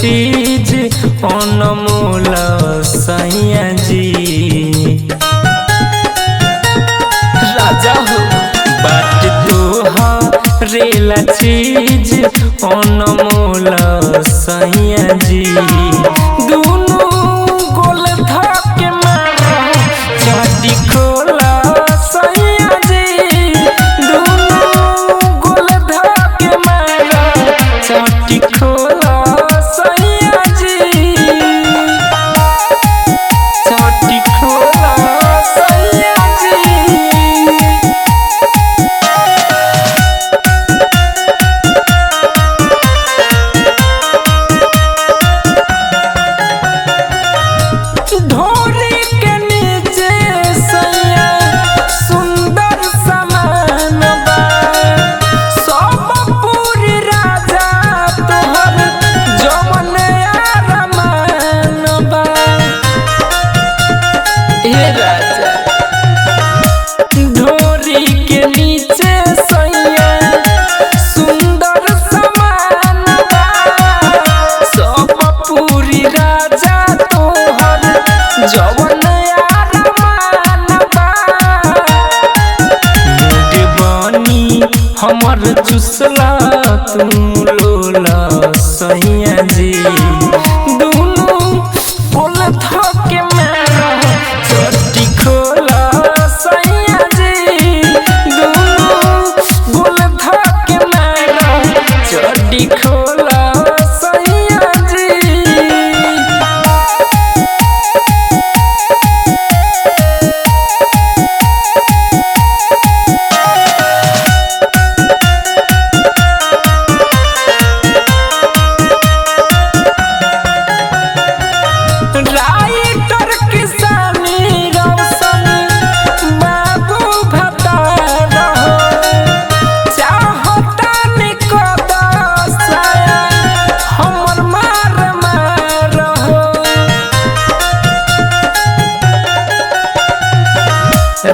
चीज अनमोल सैया जी। राजा हो बाट तोहरेला चीज अनमोल सैया जी। दुनू गोल धके मारा चाटी खोला सैया जी। दुनू गोल धके मारा चाटी खोला सैया जी। चाटी खोला सैया जी। ढोरी के नीचे सैया सुंदर समान बा। सब पूरी राजा तोहर जवन अरमान बा। हे राजा ढोरी के नीचे सैया सुंदर समान बा। सब पूरी राजा तोहर जवन अरमान बा। मूड बनी हमर चुसला तू लोला सैया जी। दुनू बोल धके मारा चटी खोला सैया जी। दुनू बोल धके मारा चटी खोला सैया जी। राइटर किसानी रौशन बाबू भतार हो। चाहता निकट साया हमर मार मार हो।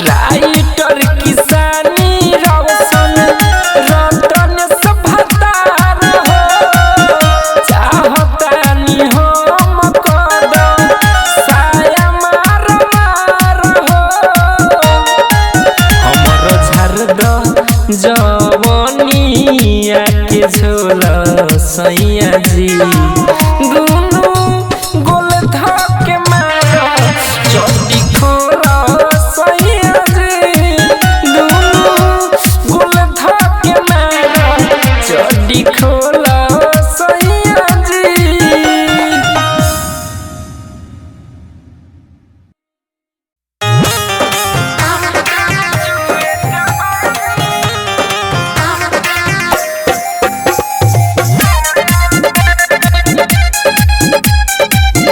राइटर किसानी रौशन रतन भतार हो। चाहता नि हम कद साया मार मार हो। हमर झरद जवनिया के झोला सैया जी। दुनू गोल धके मारा चटी खोला सैया जी। दुनू गोल धके मारा चटी खोला सैया जी।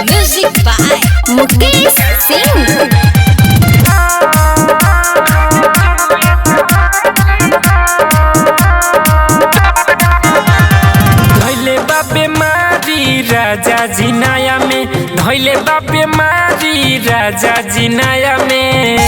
Music by Mukesh Singh. धैले बाबे मारी राजा जी नया में। धैले बाबे मारी राजा जी नया में।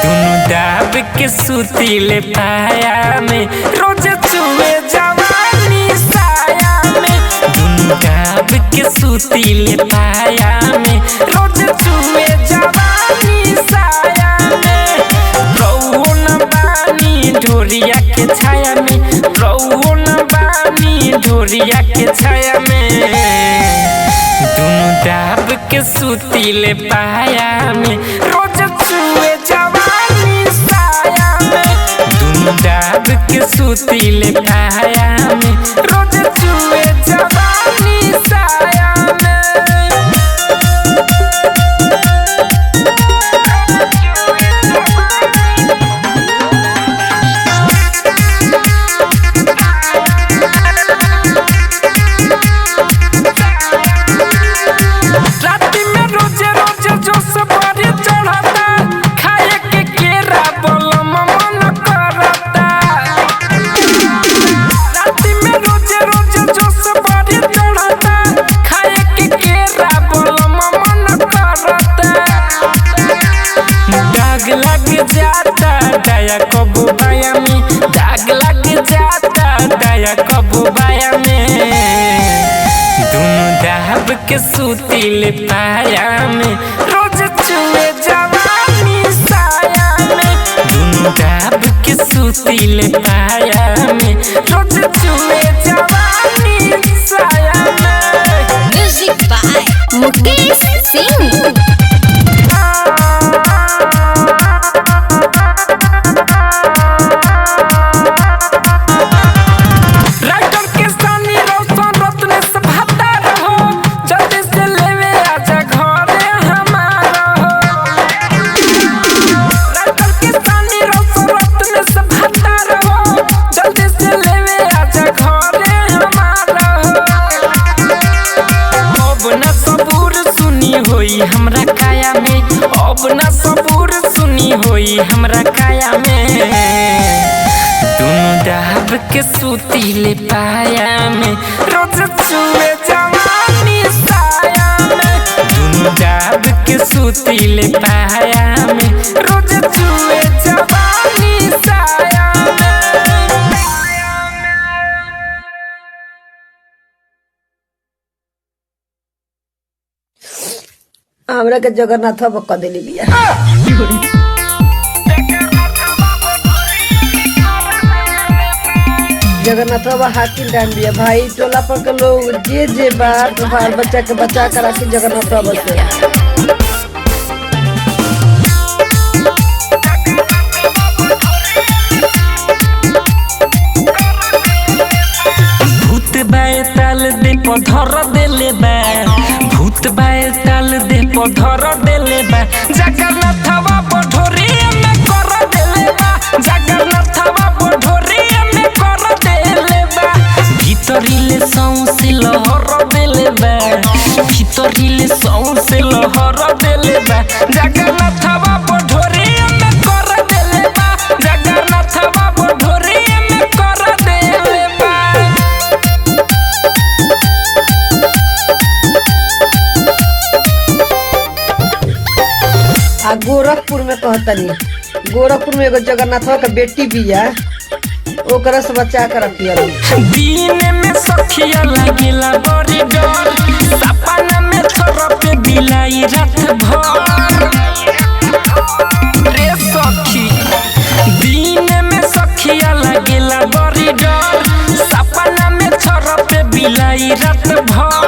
दुनू दाब के सुतीले पाया में रोज चुए जवानी साया में। दुनू दाब के सुतीले पाया में रोज चुए जवानी साया में। रौओ न बानी ढोरिया के छाया में। रौओ न बानी ढोरिया के छाया में। दुनू दाब के सुतीले पाया में रोज चुए जवानी साया में। दुनू दाब के सुतीले पाया में रोज चुए जवानी साया में। राती में रोजे रोजे जोश बड़ी चढ़ता। खाए के केरा बलम मन करता। राती में रोजे रोजे जोश बड़ी चढ़ता। खाए के केरा बलम मन करता। दाग लग जाता दया कबू बाया में। दाग लग जाता दया कबू बाया में। दाब के सूतीले पाया में रोज चुए जवानी साया में दुनु दाब के सूतीले पाया में रोज चुए जवानी साया में। Music by Mukesh Singh. हमरा काया में अब ना सबूर सुनी होई हमरा काया में दुनु दाब के सूतीले पाया में रोज चुए जवानी साया में दुनु दाब के सूतीले पाया में रोज चुए जवानी साया में। हमरा के जगन्नाथ बाबा कह देली बिया। जगन्नाथ बाबा हाकिम डान बिया भाई टोला पर के लोग जे बात बाल बच्चा के बचा कर रखी जगन्नाथ बाबा से। भूत बाए ताल दे पधर देले बा भूत बाए ताल दे पधर देले बा जगन्नाथ बाबा ढोरी में कर देले बा जगन्नाथ बाबा ढोरी में कर देले बा भीतरीले सौंसे लहर देले बा भीतरीले सौंसे लहर देले बा जगन्नाथ बाबा ढोरी में कर देले बा जगन्नाथ बाबा ढोरी में कर देले बा। आ गोरखपुर में कहतनी गोरखपुर में एगो जगन्नाथ बाबा के बेटी बिया ओकरा से बचा कर रखिया। दिन में सखिया लागेला बड़ी डर सपना में छोड़ पे बिलाई रात भर रे सखी दिन में सखिया लागेला बड़ी डर सपना में छोड़ पे बिलाई रात भर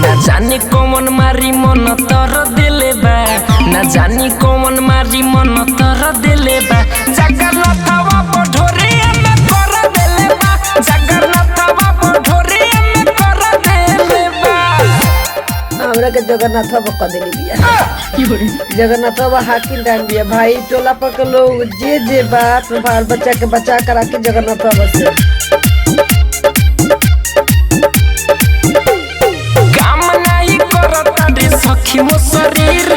ना जाने कौन मारी मन तर देले बा ना जानी कौन मारी मन तर देले बा जगन्नाथ बाबा ढोरी में कर देले बा जगन्नाथ बाबा ढोरी में कर देले बा। हमरा के जगन्नाथ बाबा कह देली बिया। जगन्नाथ बाबा हाकिम डान बिया भाई टोला पर के लोग जे बात बाल बच्चा के बचा कर रखी जगन्नाथ बाबा से। सखी मो शरीर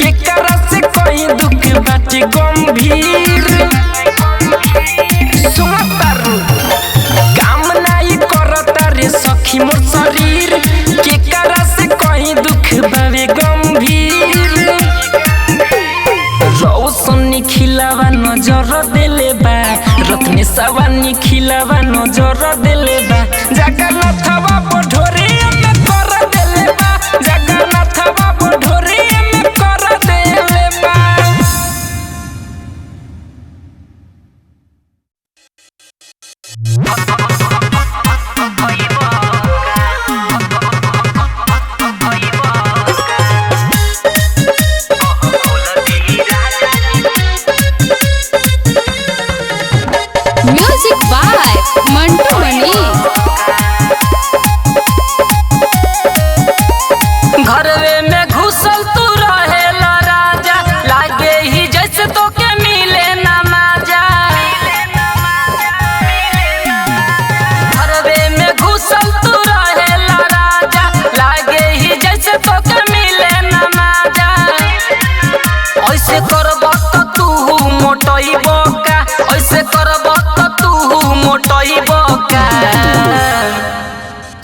के करा से कोई दुख बाटे गंभीर सुनतारू काम नहीं करता रे सखी मो शरीर के करा से कोई दुख बावे गंभीर रौशनी खिलावा नजर देले बा रत्ने सवानी खिलावा नजर देले बा जगन्नाथ बाबा ढोरी में कर देले बा जगन्नाथ बाबा ढोरी में कर देले बा। म्यूजिक बाय मंटू मनी। घरवे में घुसल तू रहेला राजा लागे ही जैसे तो के मिले ना माजा घरवे में घुसल तू रहेला राजा लागे ही जैसे तो के मिले ना माजा ऐसे करब तो तू मोटइब का ऐसे करब तो तू मोटइब का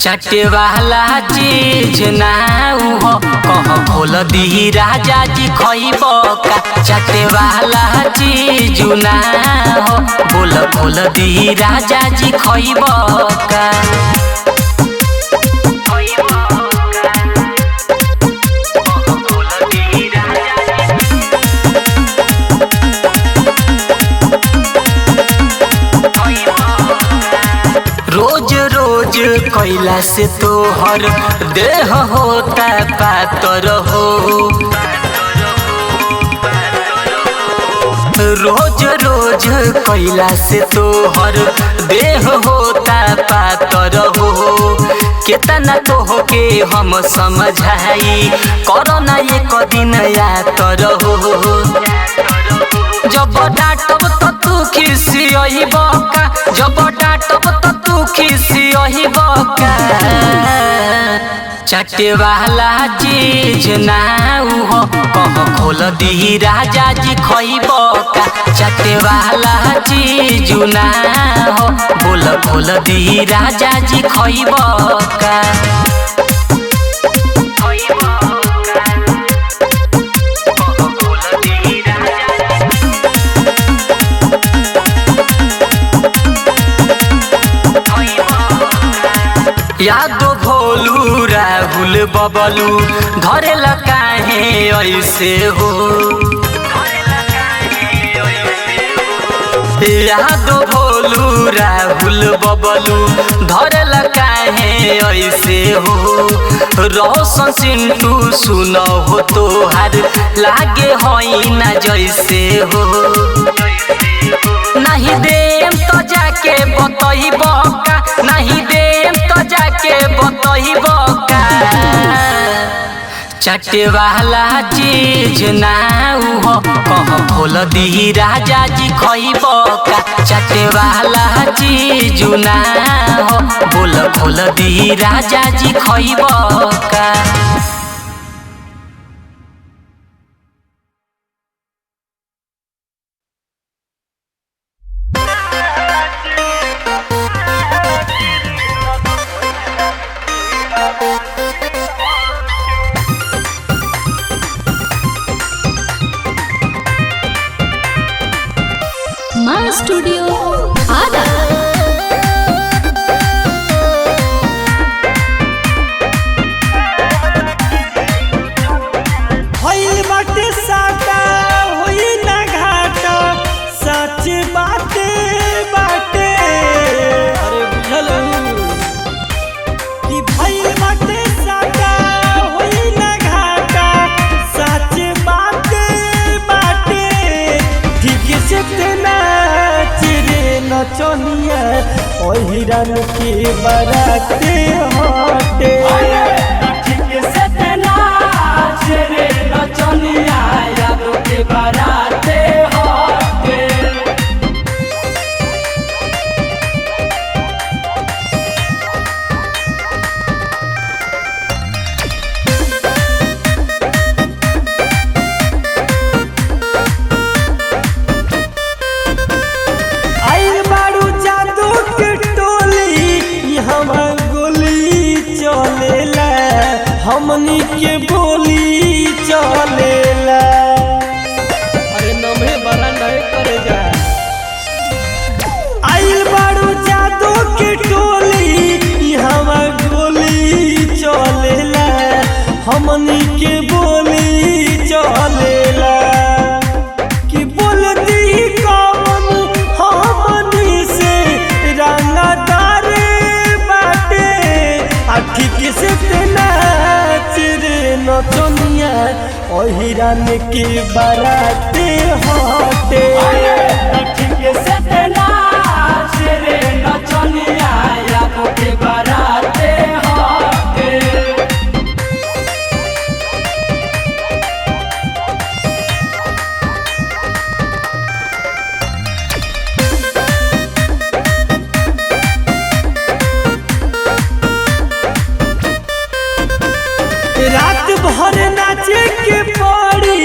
चटे वाला चीज ना हो कह खोल दी राजा जी खइब का चटे वाला चीज ना हो बोल खोल दी राजा जी खइब का कैला से तोहर देह होता पातर हो। रोज रोज कैला से तोहर देह होता पातर हो। केतना तोह के हम समझाई करना एक दिन यातर हो। जब डांटब तो तू खिसियही बका, जब डांटब तो तू खिसियही बका। चाटे वाला चीज ना हो कह खोल दी राजा जी खइब का। चाटे वाला चीज ना हो बोल खोल दी राजा जी खइब का। यादो भोलू राहुल बबलू धरेला काहे ऐसे हो। यादो भोलू राहुल बबलू धरेला काहे ऐसे हो। रोशन सिंटू सुनो हो तोहार लागे होई ना जैसे हो। नहीं देम तो जाके बतही बका, नहीं देम तो जाके बतही बका। चाटे वाला चीज ना हो कह खोल दी राजा जी खइब का। चाटे वाला चीज ना हो बोल खोल दी राजा जी खइब का। माँ स्टूडियो आदा। होइल बाटे साटा होई ना घाटा सच बाते बाटे। अरे बुझल कि भइल बाटे साटा होई ना घाटा सच बाते बाटे। ठीक से तेना चिरे नचनिया ओहिरन के बराते हटे। ठीक से तेना चिरे नचनिया यादों के बराते हटे। आइल बारू जादू के टोली हम गोली चलेला हमनी के बोली चलेला। अरे नमे बड़ा नहीं करे जा। आइल बारू जादू के टोली हम गोली चलेला हमनी के बोली चलेला। कि बोलती कौन हमनी से रंगदार बाटे। आ ठीक से तेना चिरे नचनिया ओहिरन के बराते हटे। ठीक से तेना चिरे नचनिया यादों के बराते हटे। रात भर नाचे के पड़ी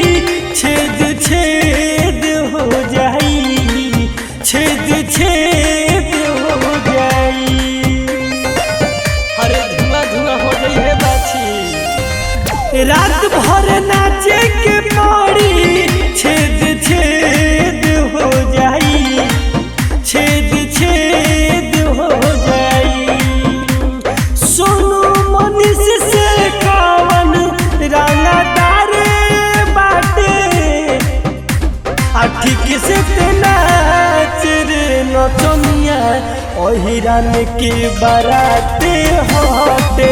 छेद छेद हो जाई, छेद छेद हो जाई। अरे धुआं धुआं हो गई है बाछी। रात भर नाचे के पड़ी छेद छेद हो जाई, छेद छेद हो जाई। सोनू मनीष से कवन रंगदार बाटे। आ ठीक से तेना चिरे नचनिया हिरन के बाराते होते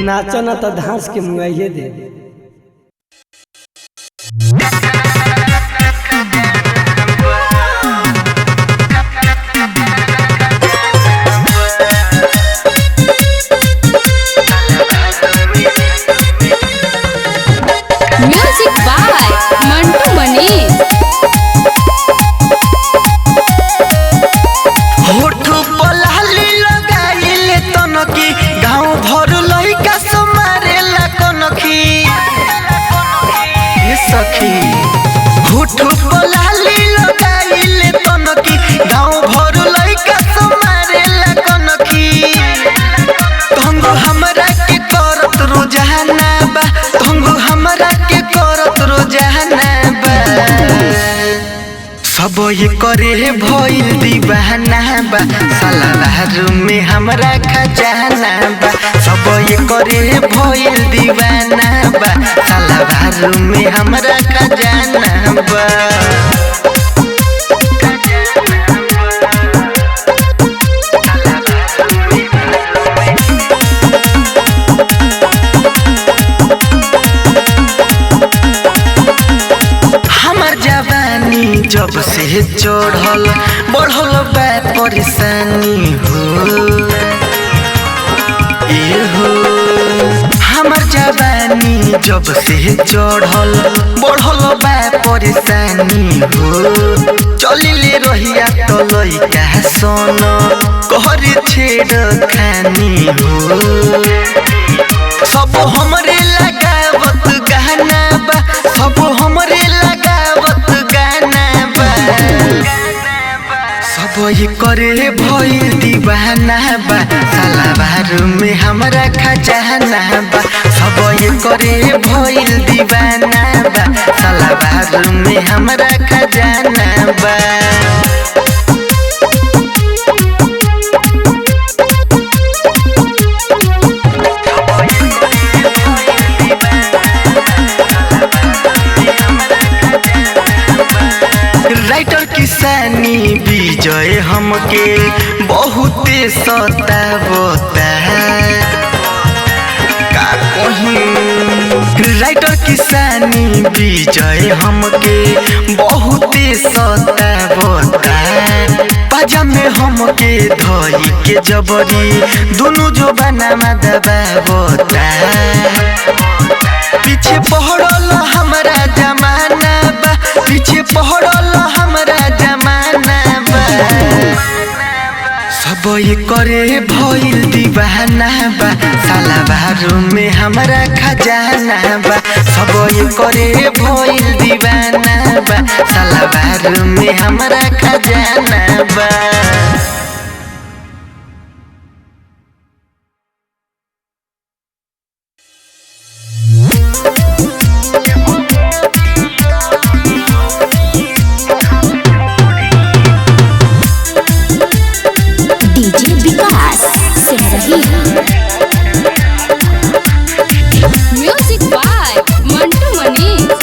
नाचो ना तो धांस के मुआइए दे। Music by Mantu Manish. होठू पलाली लगाइले तनकी गाँव भर लइका समारेला कनखी ये सखी। होठू पलाली लगाइले तनकी गाँव भर लइका समारेला कनखी। तंग हमरा के करत रोजाना बा, तंग हमरा के करत रोजाना बा। सब ये करे भइल दीवाना बा, सालावार में हमरा खजाना बा। सब ये करे भइल दीवाना बा, सालावार में हमरा खजाना बा। जब से चढ़ल बढ़ल बा परेशानी हो ए हो। हमर जवानी जब से चढ़ल बढ़ल बा परेशानी हो। चलिले रहिया तो लइका सन कहरे छेड़ खानी हो। सब हमरे लगावत गहना बा, सब हमरे लगावत गाना बा। सब ये करे भइल दीवाना बा, सालावार में हमरा खजाना बा। सब ये करे भइल दीवाना बा, सालावार में हमरा खजाना बा। राइटर किसानी विजय हमके बहुते सतावता का कहीं। राइटर किसानी विजय हमके बहुते सतावता। पाजा में हमके धई के जबरी दोनों जो बनामा दबावता। पीछे पहड़ल हमरा जमाना बा, पीछे पहड़ल हमरा जमाना बा। सब ये करे भइल दीवाना बा, सालावार में हमरा खजाना बा। सब ये करे भइल दीवाना बा, सालावार में हमरा खजाना बा। डीजे विकास सिंह रही। Music by Mantu Manish.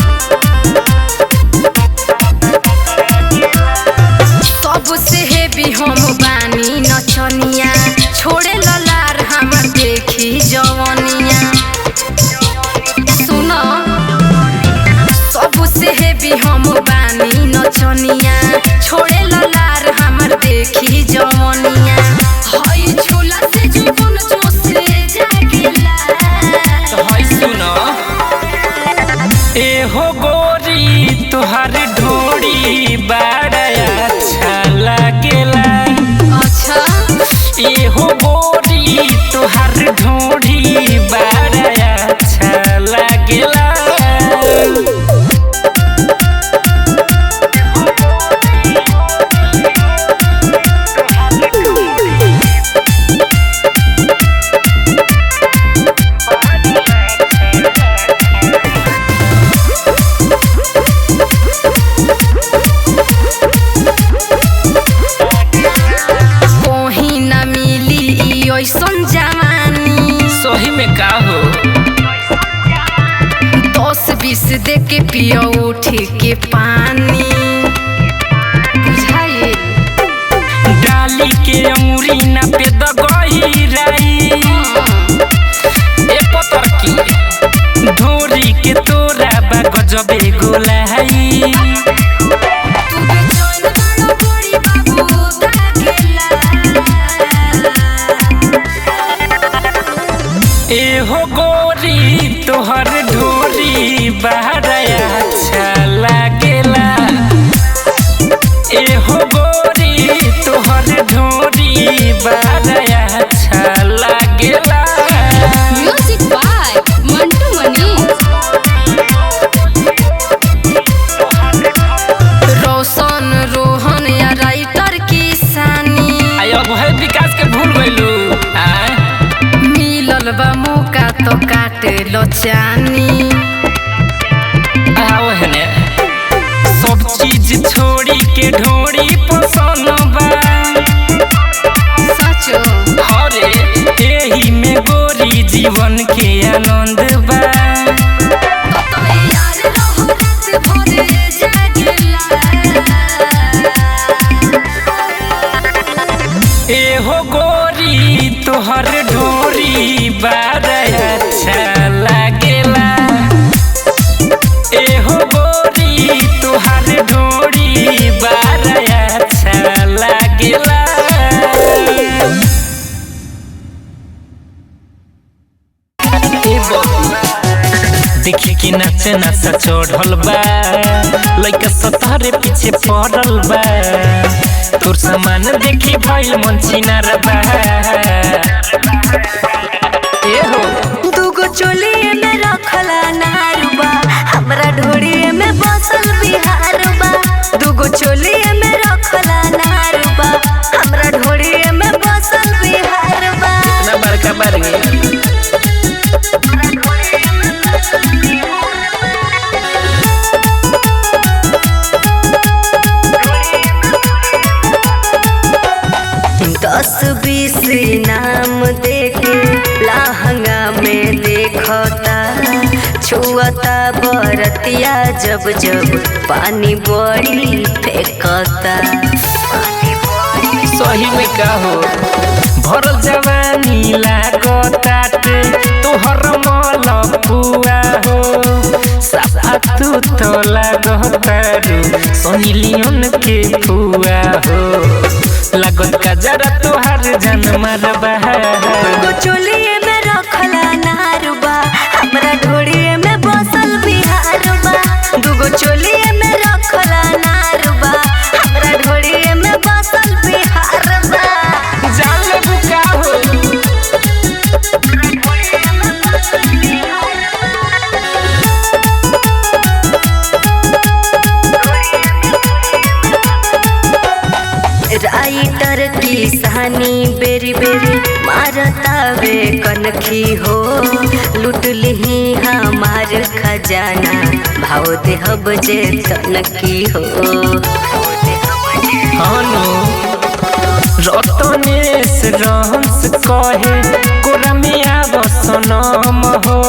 सबसे हेवी हम बानी नचनिया, छोड़े ललार हमर देखी जवनिया। सुनो सबसे हेवी हम बानी नचनिया, छोड़े ललार हमर देखी जवनिया। हई झूला से जुबन जोसे जागेला। तो हई सुनो ए हो गोरी तुहार ढोड़ी बड़ा अच्छा लागेला। दे के पियो उठ के पानी बुझाइल डाली के अंगुरी ना पे दगही राई ए पतर की ढोरी के तोरा बा गजबे गोलाई तू बेचैन बड़ा बड़ी बाबू दागेला ए हो गोरी तोहर ढोरी बहराया अच्छा लागेला ए हो गोरी तोहर ढोरी बहराया अच्छा लागेला म्यूजिक बाय मंटू मनी। रोशन रोहन या राइटर किसानी आई अब है विकास के भूल गइलू मिलल बा मौका तो काट लो चानी आओ हने सब चीज छोड़ी के ढोरी पसंद बा सचो हरे एही में गोरी जीवन के आनंद बा तो यार रहो रात भर जागेला ए हो गोरी तोहर ढोरी बड़ा अच्छा लागेला ए हो गोरी तोहर ढोरी बड़ा अच्छा लागेला देखी कि नाचे नाचा चढ़ल बा लइका सतहरे पीछे पड़ल बा तोर सामान देखी भइल मन छिनार बा ए हो दूगो चोलिए में रखला नारुबा हमरा ढोड़िए में बसल बिहार बा दूगो चोलिए में रखला नारुबा हमरा ढोड़िए में बसल बिहार बा ना बड़का बरगे दस बीस नाम देके लहंगा में देखता छुअता बरतिया जब जब पानी बड़ी फेंकता सही में का हो भरल जवानी लागताटे तोहर मल पुआ हो साफा तू तो लागतारू सोनी लियोन के फुआ हो लागत का जरा तोहर जन मरबा दूगो चोलिए में रखला नारुबा हमरा ढोड़िए में बसल बिहार बा दूगो चोलिए में रखला नारुबा हमरा ढोड़िए में बसल बिहार बा जान ले बुका हो राइटर किसानी बेरी बेरी मारता वे कनखी हो लूट लिही हमार खजाना भाव देहब जे तनकी हो हानो रतनेश रहंस कहे कोरा में आव सनम हो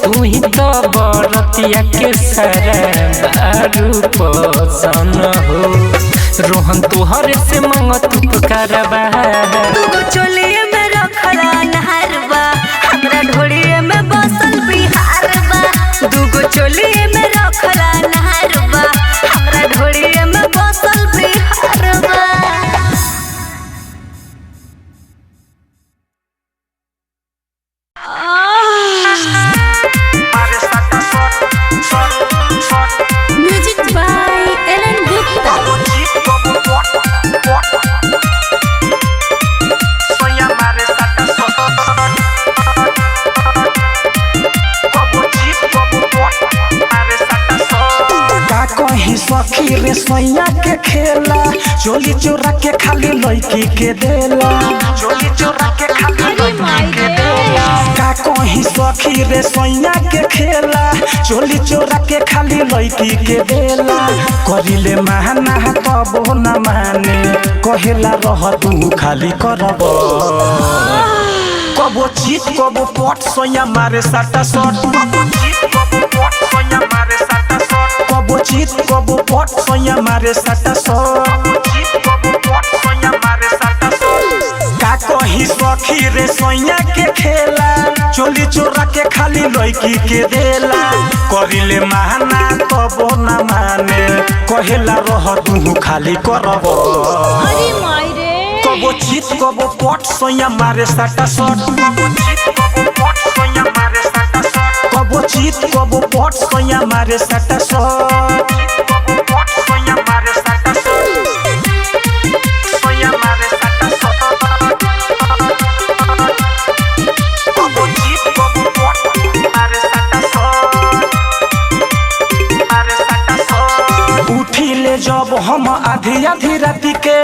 तू ही तो बरतिया के सारा बारू पसन हो रोहन तोहरे से मंगत उपकारबा दूगो चोलिए में रखला नहरबा हमरा ढोड़िए में बसल बिहार बा दूगो चोलिए में रखला नहरबा हमरा ढोड़िए में बसल बिहार बा म्यूजिक बाय एलन गुप्ता। का कहीं सखी रे सैया के खेला चोली चोरा के खाली लड़की के देला चोली चोरा के खाली लड़की के देला का कहीं सखी रे सैया के खेला चोली चोरा के खाली लड़की के देला करिले महाना तब न माने कहेला रह तू खाली करब कबो चीत कबो पट सोया मारे साटा सट कबो चीत कबो पट सोया कबो चित कबो पट सोया मारे साटा सो का कही सखी रे सोया के खेला चोली चोरा के खाली लड़की के देला करिले माना तबो ना माने कहेला रह तू खाली करबो अरे माई रे कबो चित कबो पट सोया मारे साटा शॉट कबो चित कबो पट सोया मारे साटा शॉट उठिले जब हम आधी आधी राती के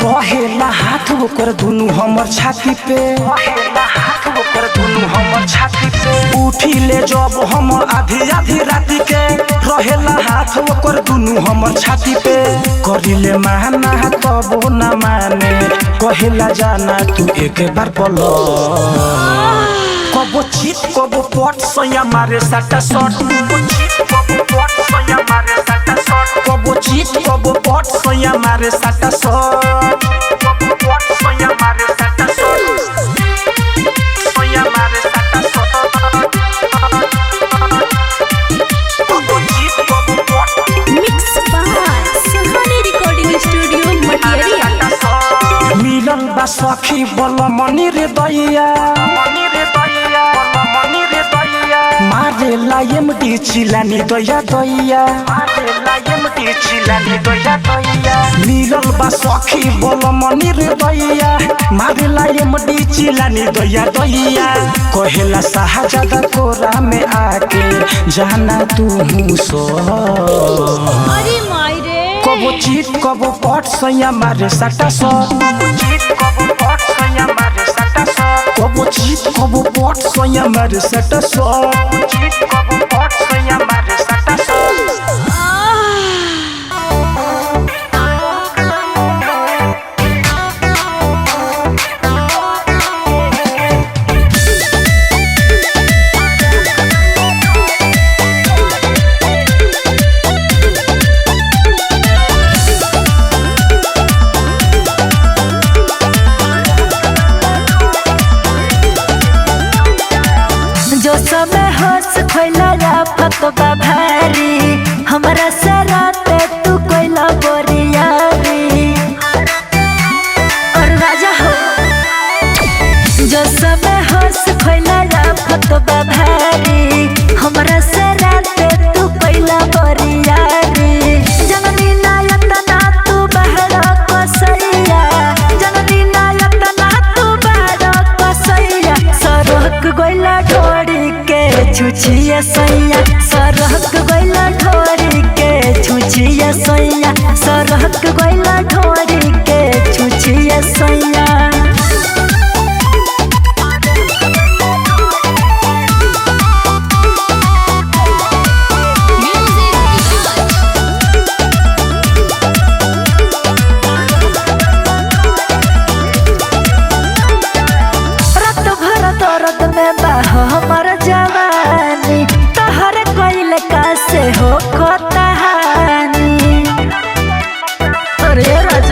रहेला हाथ ओकर दुनु हमर छाती पे उठिले जब हम आधी आधी राती के रहेला हाथ ओकर दुनु हमर छाती पे करिले माना तबो ना माने कहेला जाना तू एक बार पलो कबो चित कबो पट सोया मारे साटा शॉट कबो चित कबो पट सोया मारे साटा shot mix by Suhani recording studio मटियरिया मिलन बा सखी बल मनी रे दैया मारे लायम डी चिलानी दैया दैया मिलन बा सखी बल मनी रे दैया मारे लायम डी चिलानी दैया दैया कहेला शाहजादा कोरा में आके जाना तू सो अरे माई रे कबो चित कबो पट सैया मारे साटा सो कबो चित कबो पट सैया मारे साटा सो जो समय होश खोला राफत बा भारी हमरा से राते तू कोइला बोरियारी और राजा हो जो समय होश खोला राफत बा भारी हमरा से राते तू कोइला बोरियारी जननी नायतना तू बहरा कसैया जननी नायतना तू बहरा कसैया सरक गोइला छुछिया सैया सरहक गइला ढोरी के छुछिया सैया सरहक गइला ढोरी के छुछिया सैया रात भर दर्द में बाह हमर जवानी तहर कइल का से हो कहानी अरे राजा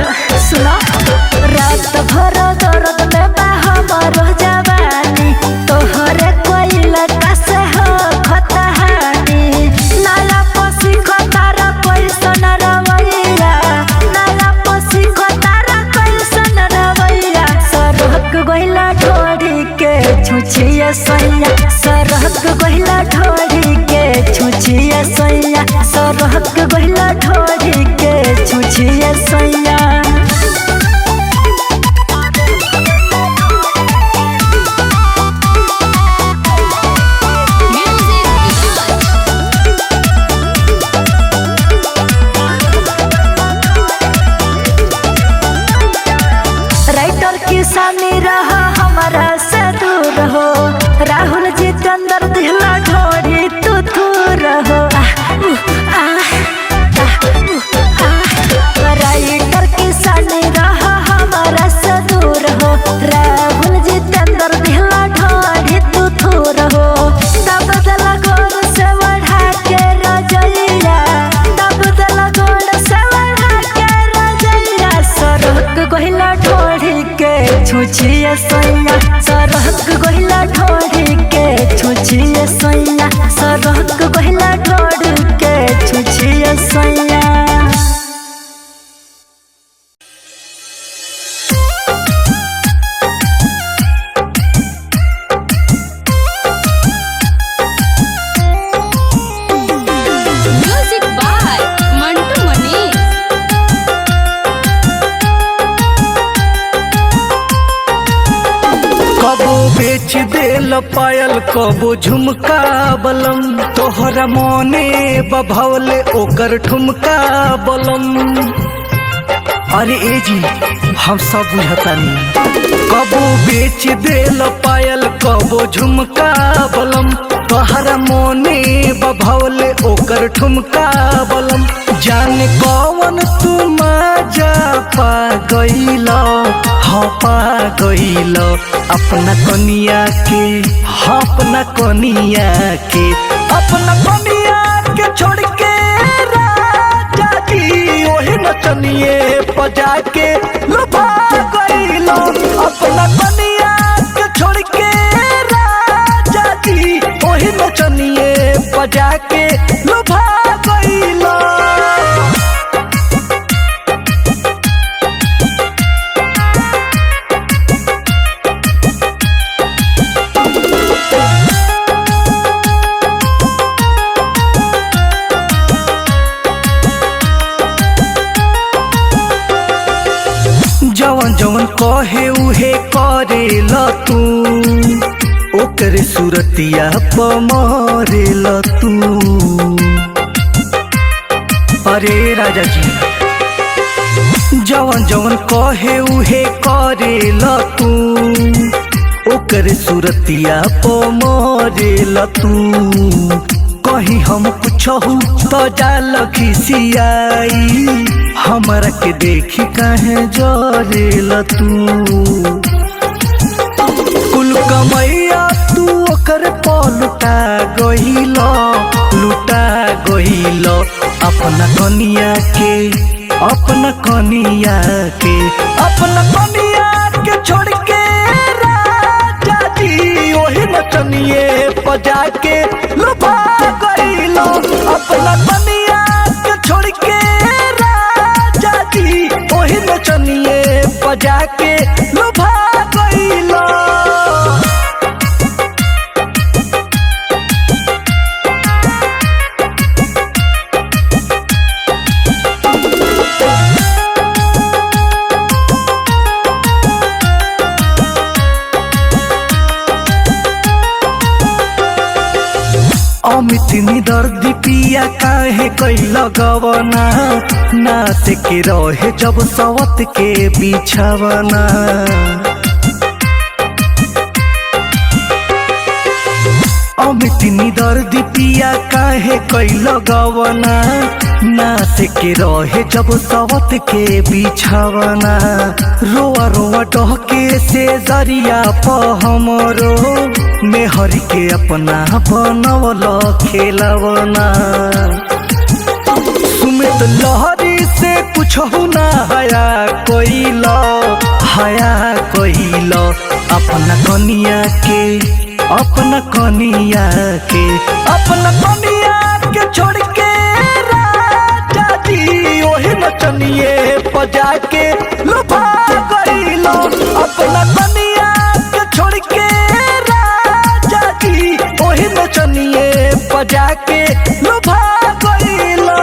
छुछिए सोया सरहक गहिला ढोढ़ी के छुछिए सोया सरहक गहिला ढोढ़ी के छुछिए सोया। म्यूजिक बाय मंटू मनी। कबो बेच देल पायल कबो झुमका बलम तोहरा मोने बभवले ओकर ठुमका बलम। अरे ए जी हम सब बुझतानी। कबो बेच देल पायल कबो झुमका बलम तोहरा मोने बभवले ओकर ठुमका बलम। जाने कौन तू मजा पा गइलो हाँ पा गइलो अपना कनिया के हाँ अपना कनिया के अपना कनिया के छोड़ के राजा जी ओही नचनिए बजा के लुभा गइलो अपना कनिया के छोड़ के राजा जी ओही नचनिए बजा के लुभा गइलो। जवन जवन कहे उहे करेल तू ओकरे सूरतिया प मरेल तू। अरे राजा जी जवन जवन कहे उहे करेल तू ओकरे सूरतिया प मरेल तू। कहीं हम पूछहु तो जाल खिसियाई हमरा के देखी काहे जरेल तू। कुल कमैया तू ओकर पलुटा गइलो लुटा गइलो अपना कनिया के अपना कनिया के अपना कनिया के छोड़ के राजा जी ओही नचनिए बजा के लुभा गइलो अपना कनिया के छोड़ के राजा जी ओही नचनिए बजा के लुभा गइलो। अमित दर्दी पिया काहे कैल गवना ना से के रहे जब सवत के बिछवना। अमित दर्दी पिया काहे कैल गवना ना से के रहे जब सवत के बिछवना। रोआ रोआ डहके से जरिया प हमरो मेहर के अपना बनवल खेलवना। सुमित लहरी से कुछ ना हया कोइलो अपना कनिया के अपना कनिया के अपना कनिया के छोड़ के राजा जी ओही नचनिए बजा के लुभा गइलो अपना कनिया के छोड़ के राजा जी ओही नचनिए बजा के लुभा गइलो।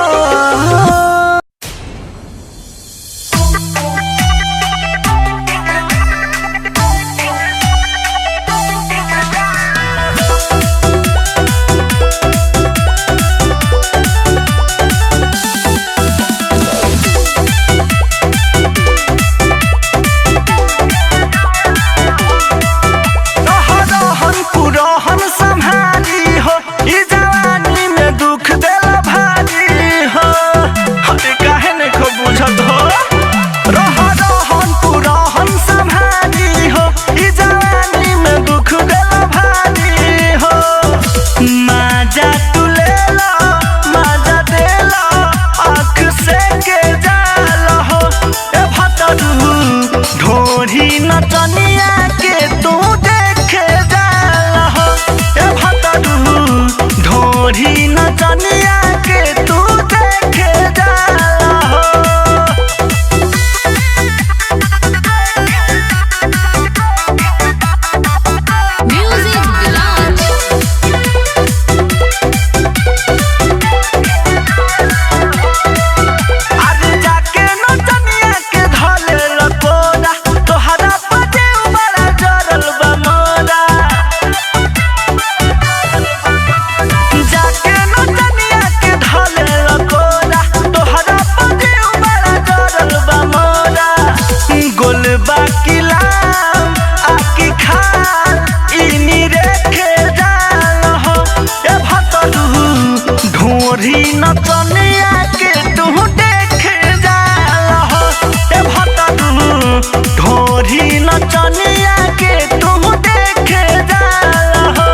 ढोरी नचनिया के तुम देखे जाला हो।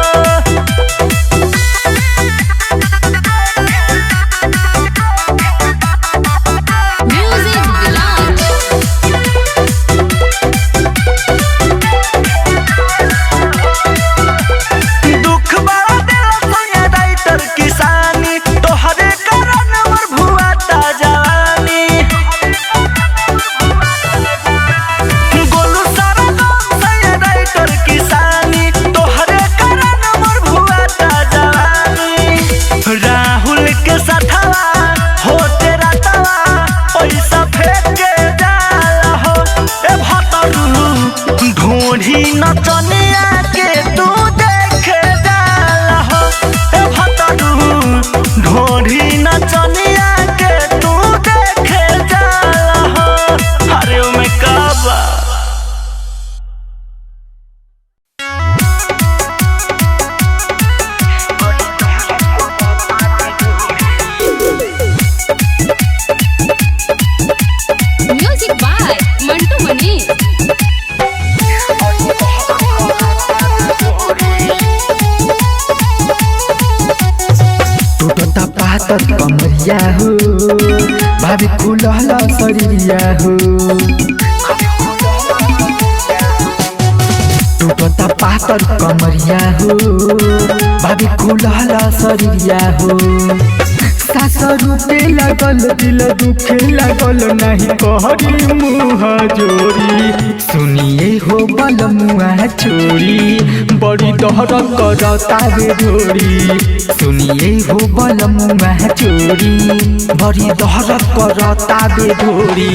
Music blast. दुख बड़ा दिल सोया राइटर किसानी तोहरे कारण मोर भुआता जवानी। गोलू सारा गाँव सोया राइटर किसानी तोहरे कारण मोर भुआता जवानी। राहुल के साथवा हो तेरा तवा पैसा फेंक के जाला हो। ए भतरू ढोढ़ी नचनिया के तू देखे जाला हो। ए भतरू ढोढ़ी नचनिया के तू देखे जाला हो। अरे ओमे का बा म्यूजिक बाय मंटू मनीष। टूटता पातर कमरिया हो भाभी खुलहला शरीरिया हो। टूटता पातर कमरिया हो भाभी खुलहला शरीरिया हो। सासरू पे लगल दिल दुखे लगल नहीं कहरी मुँह जोरी। सुनिए हो बल मुआ छोरी बड़ी दहर करता रे ढोरी। सुनिए हो बल मुआ छोरी बड़ी दहर करता रे ढोरी।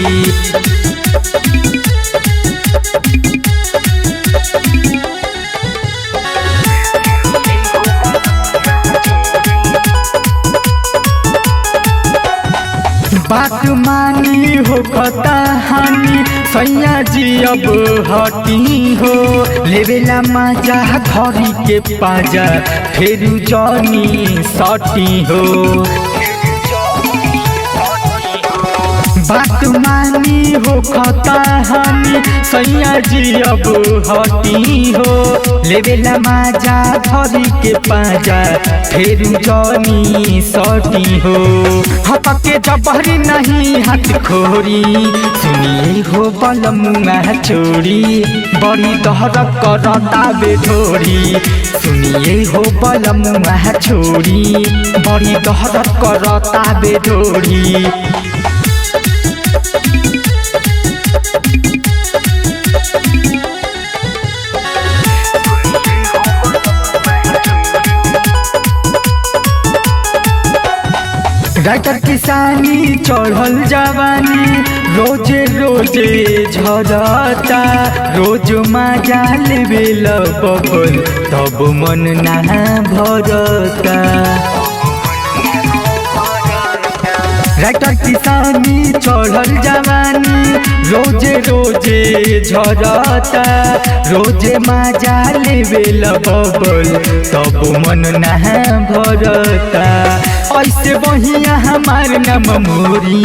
बात मानी हो कहानी सैया जी अब हटी हो। लेवेला माजा घरी के पाजा फिर जानी सटी हो। बात मानी हो कहानी सैया जी अब हटी हो। लेवेला माजा घरी के पाजा फिर जानी सटी हो। हपके जबरी नहीं हाथ खोरी। सुनिए हो बल मुआ छोरी बड़ी दहर करता बेढोरी। सुनिए हो बल मुआ छोरी बड़ी दहर करता बेढोरी। राइटर किसानी चढ़ल जवानी रोजे रोजे झरता। रोज माजा लेवेल बबल तब मन ना भरता। राइटर किसानी चढ़ल जवानी रोजे रोजे झरता। रोजे माजा लेवेल बबल तब मन ना भरता। ऐसे बहिया हमार नाम मोरी।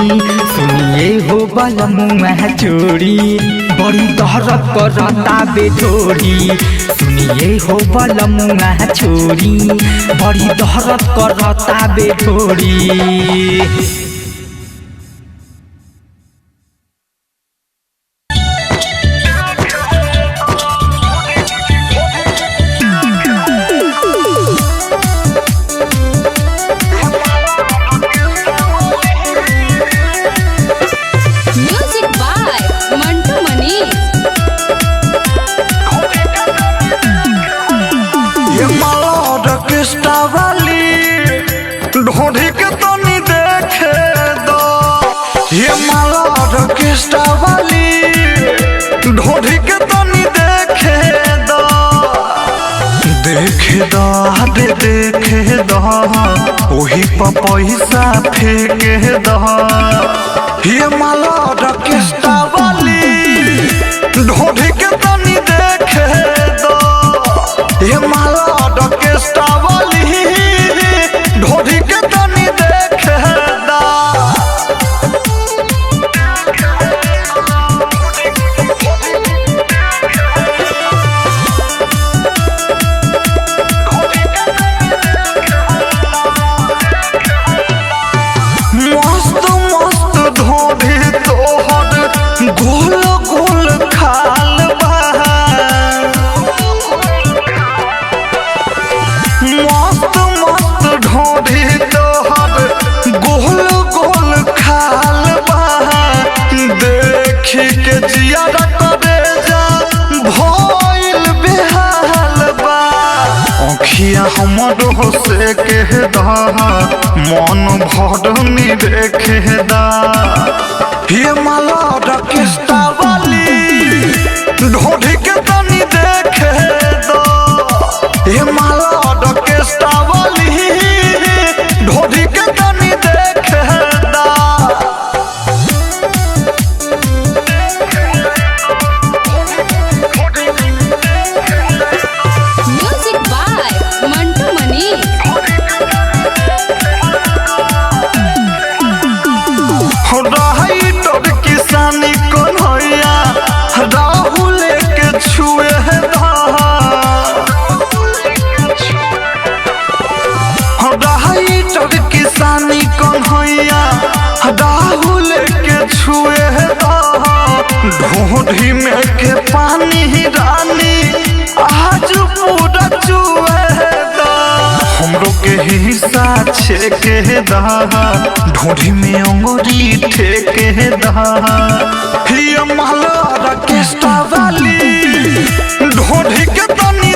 सुनिए हो बल मुआ छोरी बड़ी दहरत करता बेढोरी। सुनिए हो बल मुआ छोरी बड़ी दहरत करता बेढोरी। Music by Mantu Manish. ये मलौट किस्टा वाली ढोढ़ी के तनी देखे दो। ये मलौट किस्टा वाली ढोढ़ी के तनी देखे दो। देखे दो देखे दो वही पर पैसा फेंके दो। ये मलौट किस्टा वाली ढोढ़ी के तनी देखे दो। ये मलौट किस्टा वाली ढोढ़ी के तनी देखे दो। देखी के जिया करे जा भइल बेहाल बा अखिया हमर से के दा मन भरनी देखे दा ये माला रकिस्ता वाली ढोढ़ी के तनी देखे दा ये माला रकिस्ता वाली ढोढ़ी के तनी देखे दा म्यूजिक बाय मंटू मनी। रही तोर किसानी कन्हैया राहुल के छुए रही तोर किसानी कन्हैया राहुल के छुए ढोढ़ी में के पानी रानी आज पूरा चुए हमरो के हिस्सा छेके दा ढोढ़ी में अंगुरी ठेके दा हिया माला रकेस्टा वाली ढोढ़ी के तनी